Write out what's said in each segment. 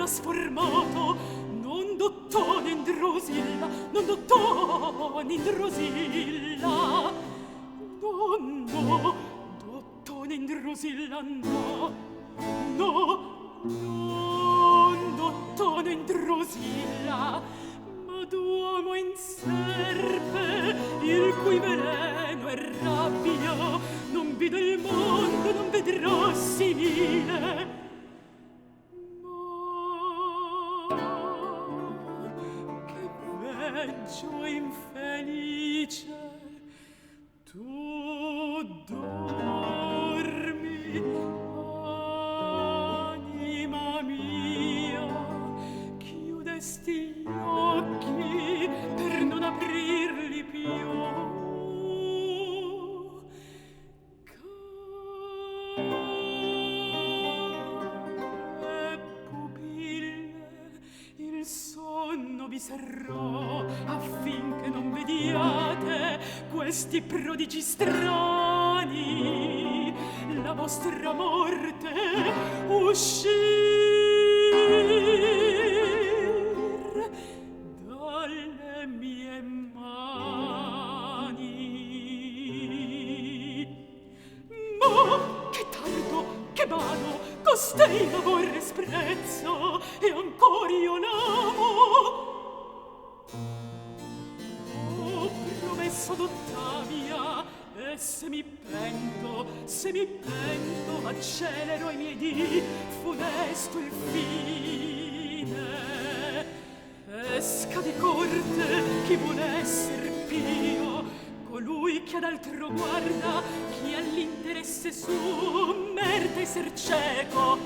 l'ha sformato, non dottone in Drusilla, non dottone in Drusilla, no, no, dottone in Drusilla, no, no, non dottone in Drusilla, ma d'uomo in serpe, il cui veleno e rabbia non vide il mondo, non vedrà simile. Veggio infelice, tu dormi, anima mia, chiudesti gli occhi per non aprirli più. Care pupille, il sonno vi serrò affinché non vediate questi prodigi strani, la vostra morte uscir dalle mie mani. Ma che tardo, che vano, costei la vorre sprezzo e ancor io l'amo. Ho promesso d'Ottavia, e se mi pento, accelero ai miei dì funesto il fine. Esca di corte chi vuol esser pio, colui che ad altro guarda, chi all'interesse suo merita esser cieco.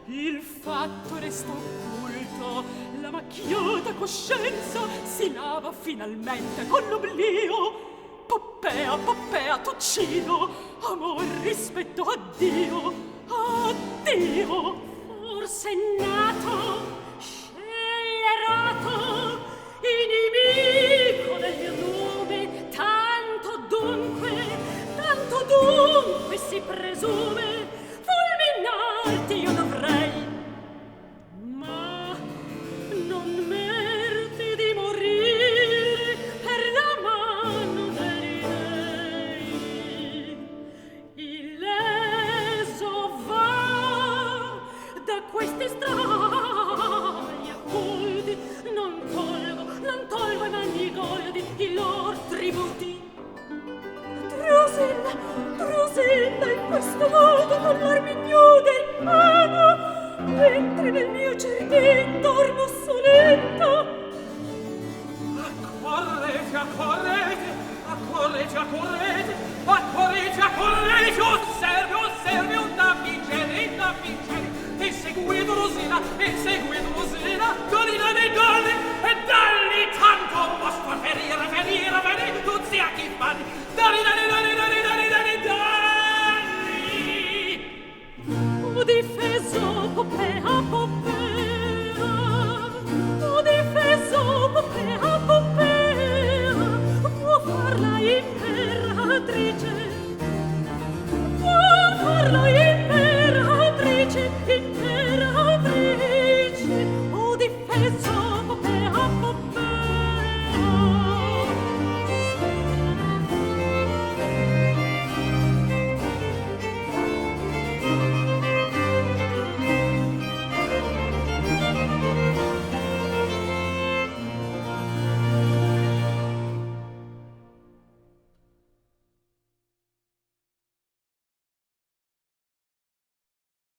Il fatto resta occulto, la macchiata coscienza si lava finalmente con l'oblio. Poppea, Poppea, t'uccido, amor, rispetto, addio, addio. Forse nato, scellerato, inimico del mio nome, tanto dunque si presume, fulminarti io dovrei, ma non meriti di morire per la mano degli dei. Illeso va da questi strani accolti, non tolgo ai magni goldi i lor tributi. Drusilla, in questo modo con l'armi ignude in mano, mentre nel mio giardin dormo soletta. Accorrete, accorrete, accorrete, accorrete, accorrete, accorrete, osserve, un da vincere, insegui Drusilla, Dorina dei donne, e dalli tanto mostro ferire, tu zia chi fanni, dalli. Ho difeso Poppea, ho difeso Poppea, può farla imperatrice.